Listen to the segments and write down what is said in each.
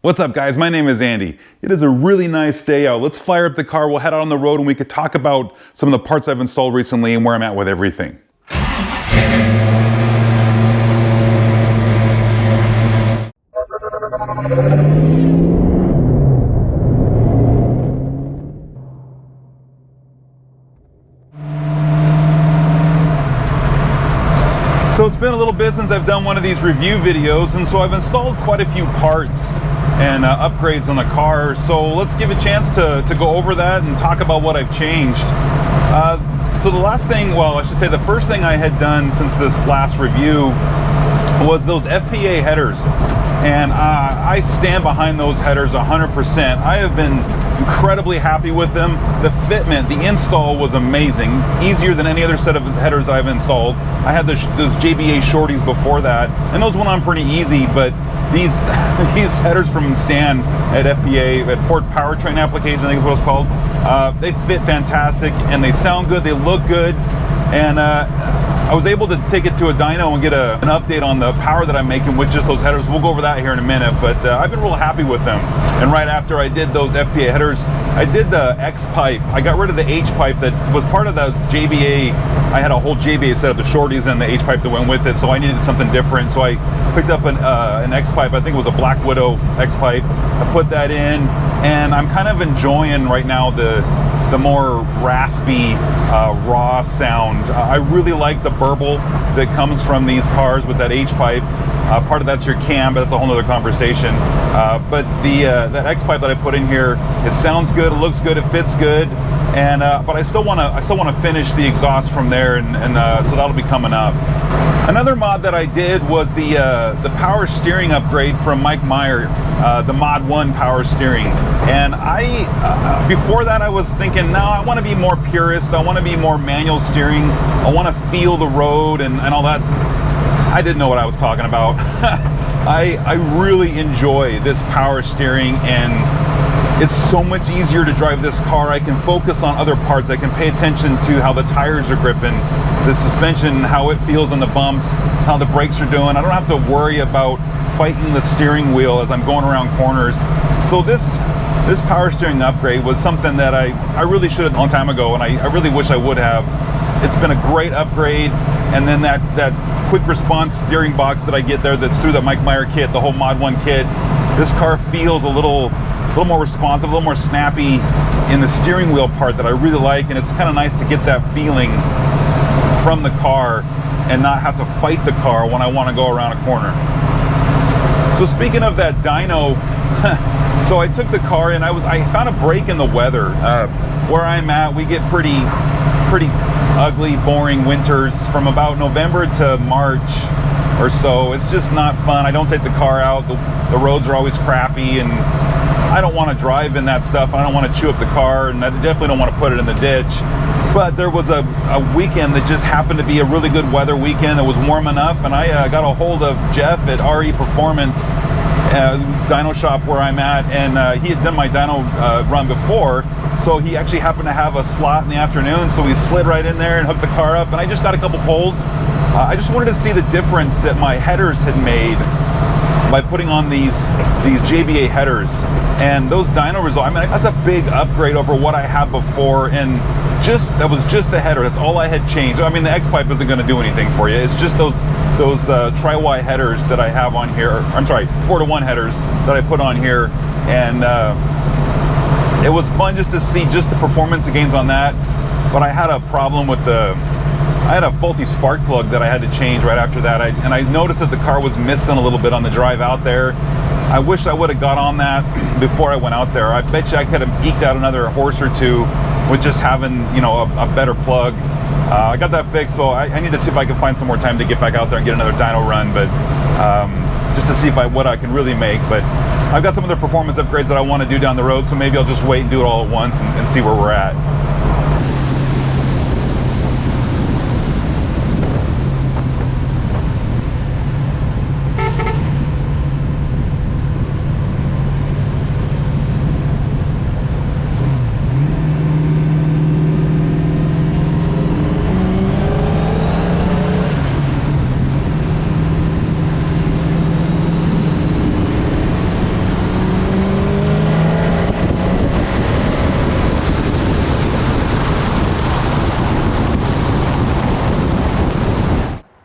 What's up guys, my name is Andy. It is a really nice day out. Let's fire up the car, we'll head out on the road and we could talk about some of the parts I've installed recently and where I'm at with everything. So it's been a little bit since I've done one of these review videos, and so I've installed quite a few parts and upgrades on the car. So let's give a chance to go over that and talk about what I've changed. So the last thing, well, I should say the first thing I had done since this last review was those FPA headers. And I stand behind those headers 100%. I have been incredibly happy with them. The fitment, the install was amazing. Easier than any other set of headers I've installed. I had those JBA shorties before that, and those went on pretty easy, but these headers from Stan at FPA, at Ford Powertrain Application, I think is what it's called, they fit fantastic, and they sound good, they look good, and I was able to take it to a dyno and get an update on the power that I'm making with just those headers. We'll go over that here in a minute, but I've been real happy with them. And right after I did those FPA headers, I did the X pipe. I got rid of the H pipe that was part of those JBA. I had a whole JBA set of the shorties and the H pipe that went with it, so I needed something different. So I picked up an X pipe. I think it was a Black Widow X pipe. I put that in, and I'm kind of enjoying right now the more raspy, raw sound. I really like the burble that comes from these cars with that H pipe. Part of that's your cam, but that's a whole nother conversation. But that X pipe that I put in here, it sounds good, it looks good, it fits good, and but I still want to finish the exhaust from there, and so that'll be coming up. Another mod that I did was the power steering upgrade from Mike Meyer, the Mod 1 power steering. And before that I was thinking, no, I want to be more purist, I want to be more manual steering, I want to feel the road and all that. I didn't know what I was talking about. I really enjoy this power steering, and it's so much easier to drive this car. I can focus on other parts. I can pay attention to how the tires are gripping, the suspension, how it feels on the bumps, how the brakes are doing. I don't have to worry about fighting the steering wheel as I'm going around corners. So this power steering upgrade was something that I really should have a long time ago, and I really wish I would have. It's been a great upgrade, and then that quick response steering box that I get there that's through the Mike Meyer kit, the whole Mod 1 kit. This car feels a little more responsive, a little more snappy in the steering wheel part that I really like, and it's kind of nice to get that feeling from the car and not have to fight the car when I want to go around a corner. So speaking of that dyno, so I took the car and I found a break in the weather. Where I'm at, we get pretty ugly, boring winters from about November to March or so. It's just not fun. I don't take the car out. The roads are always crappy, and I don't want to drive in that stuff. I don't want to chew up the car, and I definitely don't want to put it in the ditch. But there was a weekend that just happened to be a really good weather weekend. It was warm enough, and I got a hold of Jeff at RE Performance dyno shop where I'm at, and he had done my dyno run before, so he actually happened to have a slot in the afternoon, so we slid right in there and hooked the car up, and I just got a couple pulls. I just wanted to see the difference that my headers had made by putting on these JBA headers, and those dyno Resolve. I mean, that's a big upgrade over what I had before, and that was just the header. That's all I had changed. I mean, the X pipe isn't going to do anything for you. It's just those tri-Y headers that I have on here. I'm sorry, 4-to-1 headers that I put on here, and it was fun just to see just the performance gains on that. But I had a problem with I had a faulty spark plug that I had to change right after that, and I noticed that the car was missing a little bit on the drive out there. I wish I would have got on that before I went out there. I bet you I could have eked out another horse or two with just having, you know, a better plug. I got that fixed, so I need to see if I can find some more time to get back out there and get another dyno run, but just to see what I can really make. But I've got some other performance upgrades that I want to do down the road, so maybe I'll just wait and do it all at once and see where we're at.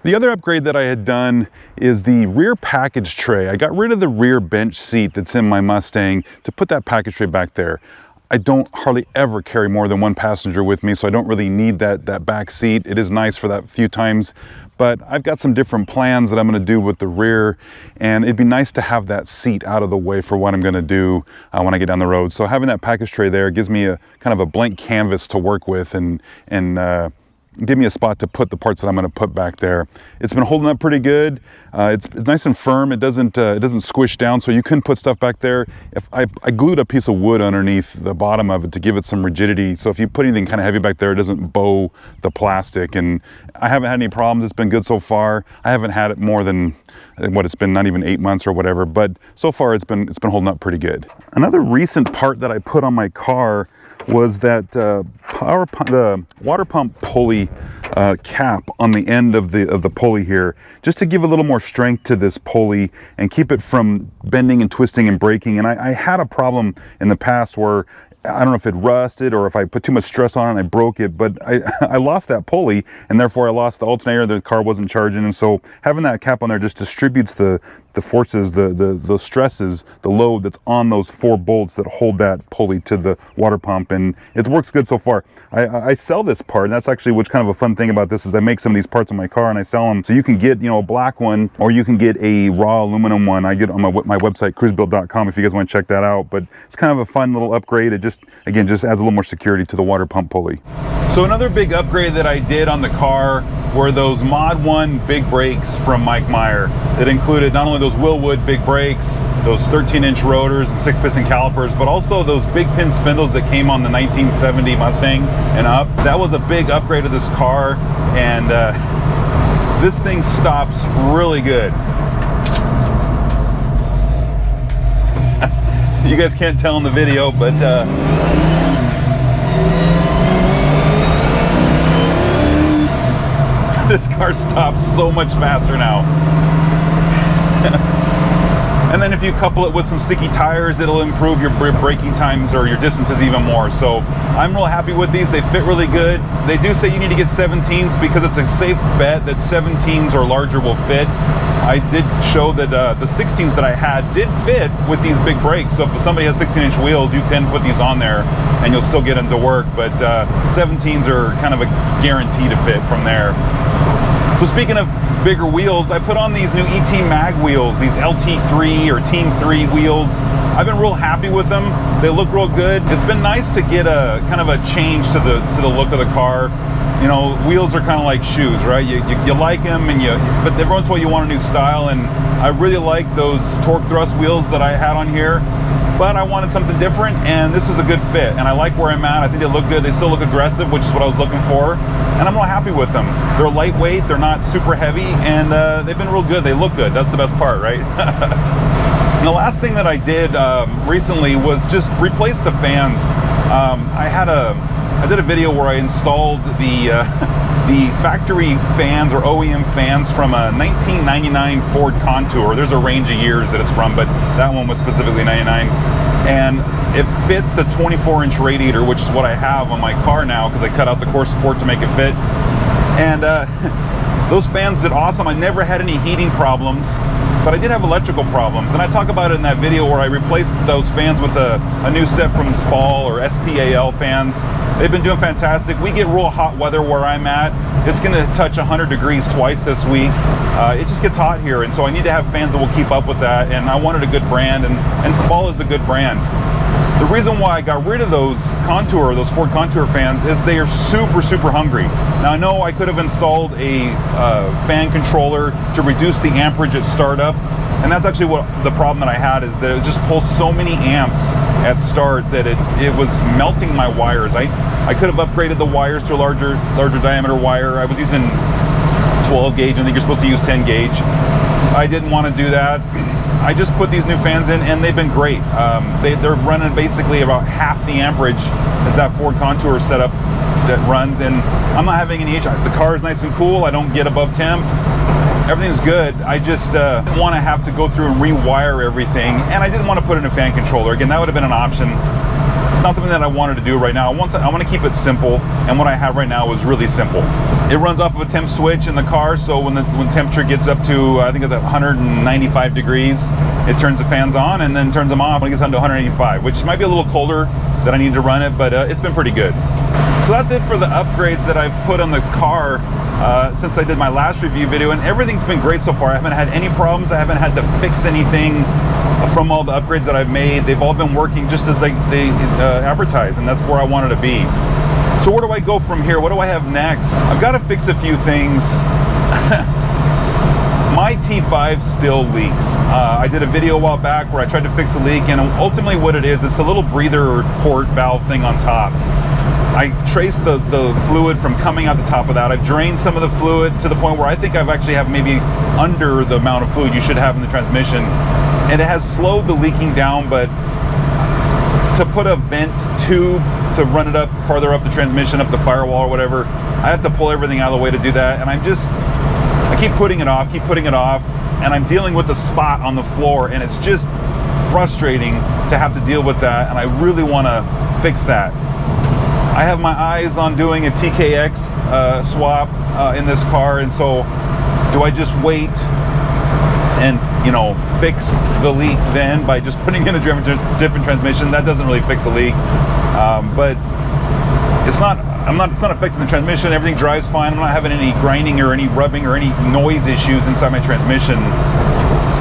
The other upgrade that I had done is the rear package tray. I got rid of the rear bench seat that's in my Mustang to put that package tray back there. I don't hardly ever carry more than one passenger with me, so I don't really need that back seat. It is nice for that few times, but I've got some different plans that I'm gonna do with the rear, and it'd be nice to have that seat out of the way for what I'm gonna do when I get down the road. So having that package tray there gives me a kind of a blank canvas to work with and give me a spot to put the parts that I'm going to put back there. It's been holding up pretty good. It's nice and firm. It doesn't squish down, so you can put stuff back there. If I glued a piece of wood underneath the bottom of it to give it some rigidity, so if you put anything kind of heavy back there, it doesn't bow the plastic. And I haven't had any problems. It's been good so far. I haven't had it more than what it's been, not even 8 months or whatever, but so far it's been holding up pretty good. Another recent part that I put on my car was that the water pump pulley cap on the end of the pulley here, just to give a little more strength to this pulley and keep it from bending and twisting and breaking. And I had a problem in the past where I don't know if it rusted or if I put too much stress on it and I broke it, but I lost that pulley, and therefore I lost the alternator. The car wasn't charging, and so having that cap on there just distributes the forces, the stresses, the load that's on those 4 bolts that hold that pulley to the water pump, and it works good so far. I sell this part, and that's actually what's kind of a fun thing about this is I make some of these parts on my car and I sell them. So you can get, you know, a black one, or you can get a raw aluminum one. I get on my website, KruseBuilt.com, if you guys want to check that out. But it's kind of a fun little upgrade. It just adds a little more security to the water pump pulley. So another big upgrade that I did on the car were those Mod 1 big brakes from Mike Meyer. That included not only those Willwood big brakes, those 13-inch rotors and 6-piston calipers, but also those big pin spindles that came on the 1970 Mustang and up. That was a big upgrade of this car, and this thing stops really good. You guys can't tell in the video, but this car stops so much faster now. And then if you couple it with some sticky tires, it'll improve your braking times or your distances even more. So I'm real happy with these. They fit really good. They do say you need to get 17s because it's a safe bet that 17s or larger will fit. I did show that the 16s that I had did fit with these big brakes. So if somebody has 16-inch wheels, you can put these on there and you'll still get them to work. But 17s are kind of a guarantee to fit from there. So speaking of bigger wheels, I put on these new ET Mag wheels, these LT3 or Team 3 wheels. I've been real happy with them. They look real good. It's been nice to get a kind of a change to the look of the car. You know, wheels are kind of like shoes, right? You like them, but every once in a while you want a new style, and I really like those torque thrust wheels that I had on here. But I wanted something different, and this was a good fit, and I like where I'm at. I think they look good. They still look aggressive, which is what I was looking for, and I'm real happy with them. They're lightweight, they're not super heavy, and they've been real good. They look good. That's the best part, right? And the last thing that I did recently was just replace the fans. I did a video where I installed the factory fans or OEM fans from a 1999 Ford Contour. There's a range of years that it's from, but that one was specifically 99. And it fits the 24-inch radiator, which is what I have on my car now because I cut out the core support to make it fit. And those fans did awesome. I never had any heating problems, but I did have electrical problems. And I talk about it in that video where I replaced those fans with a new set from SPAL or SPAL fans. They've been doing fantastic. We get real hot weather where I'm at. It's gonna touch 100 degrees twice this week. It just gets hot here, and so I need to have fans that will keep up with that, and I wanted a good brand, and SPAL is a good brand. The reason why I got rid of those Ford Contour fans is they are super, super hungry. Now I know I could have installed a fan controller to reduce the amperage at startup, and that's actually what the problem that I had is that it just pulls so many amps at start that it was melting my wires. I could have upgraded the wires to a larger diameter wire. I was using 12 gauge. I think you're supposed to use 10 gauge. I didn't want to do that. I just put these new fans in, and they've been great. They're running basically about half the amperage as that Ford Contour setup that runs, and I'm not having any issue. The car is nice and cool. I don't get above temp. Everything's good. I just didn't want to have to go through and rewire everything, and I didn't want to put in a fan controller. Again, that would have been an option. It's not something that I wanted to do right now. I want to keep it simple, and what I have right now is really simple. It runs off of a temp switch in the car, so when temperature gets up to, I think it's 195 degrees, it turns the fans on and then turns them off when it gets down to 185, which might be a little colder that I need to run it, but it's been pretty good. So that's it for the upgrades that I've put on this car since I did my last review video, and everything's been great so far. I haven't had any problems. I haven't had to fix anything from all the upgrades that I've made. They've all been working just as they advertise, and that's where I wanted to be. So where do I go from here? What do I have next? I've got to fix a few things. My T5 still leaks. I did a video a while back where I tried to fix a leak, and ultimately what it is, it's the little breather port valve thing on top. I traced the fluid from coming out the top of that. I've drained some of the fluid to the point where I think I've actually have maybe under the amount of fluid you should have in the transmission. And it has slowed the leaking down, but to put a vent tube to run it up farther up the transmission, up the firewall or whatever, I have to pull everything out of the way to do that. And I keep putting it off, and I'm dealing with the spot on the floor, and it's just frustrating to have to deal with that, and I really want to fix that. I have my eyes on doing a TKX swap in this car, and so do I just wait and, you know, fix the leak then by just putting in a different transmission? That doesn't really fix a leak, but it's not affecting the transmission. Everything drives fine. I'm not having any grinding or any rubbing or any noise issues inside my transmission.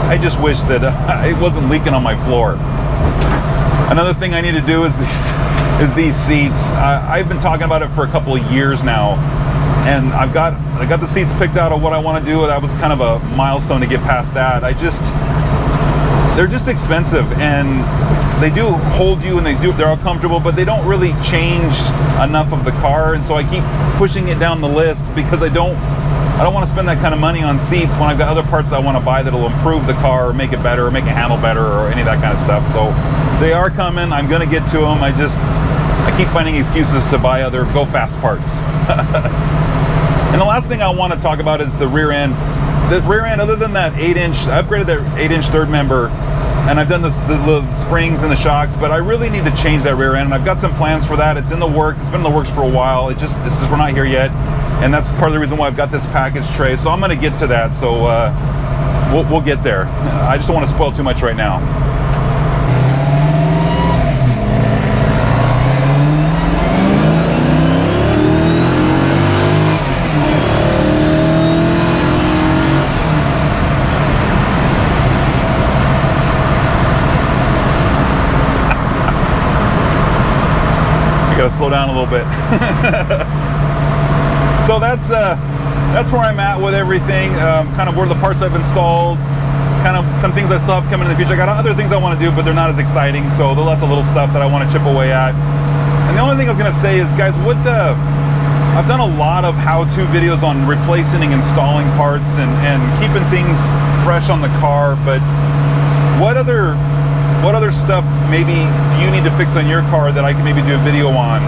I just wish that it wasn't leaking on my floor. Another thing I need to do is these seats. I've been talking about it for a couple of years now, and I got the seats picked out of what I want to do. That was kind of a milestone to get past that. They're just expensive, and they do hold you, and they're all comfortable, but they don't really change enough of the car, and so I keep pushing it down the list because I don't want to spend that kind of money on seats when I've got other parts I want to buy that'll improve the car or make it better or make it handle better or any of that kind of stuff. So they are coming. I'm going to get to them. I keep finding excuses to buy other go fast parts. And the last thing I want to talk about is the rear end. The rear end, other than that 8-inch, I upgraded that 8-inch third member, and I've done the springs and the shocks, but I really need to change that rear end, and I've got some plans for that. It's in the works. It's been in the works for a while. We're not here yet, and that's part of the reason why I've got this package tray. So I'm going to get to that. So we'll get there. I just don't want to spoil too much right now. Gotta slow down a little bit. So that's where I'm at with everything. Kind of where the parts I've installed, kind of some things I still have coming in the future. I got other things I want to do, but they're not as exciting. So there's lots of little stuff that I want to chip away at. And the only thing I was gonna say is, guys, I've done a lot of how-to videos on replacing and installing parts and keeping things fresh on the car. But what other stuff maybe do you need to fix on your car that I can maybe do a video on?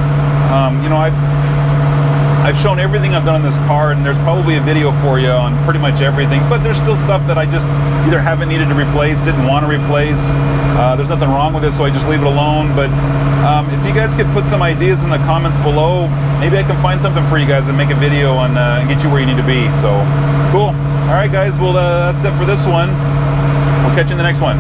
You know, I've shown everything I've done on this car, and there's probably a video for you on pretty much everything, but there's still stuff that I just either haven't needed to replace, didn't want to replace. There's nothing wrong with it, so I just leave it alone. But if you guys could put some ideas in the comments below, maybe I can find something for you guys and make a video and get you where you need to be. So cool. All right, guys, well, that's it for this one. We'll catch you in the next one.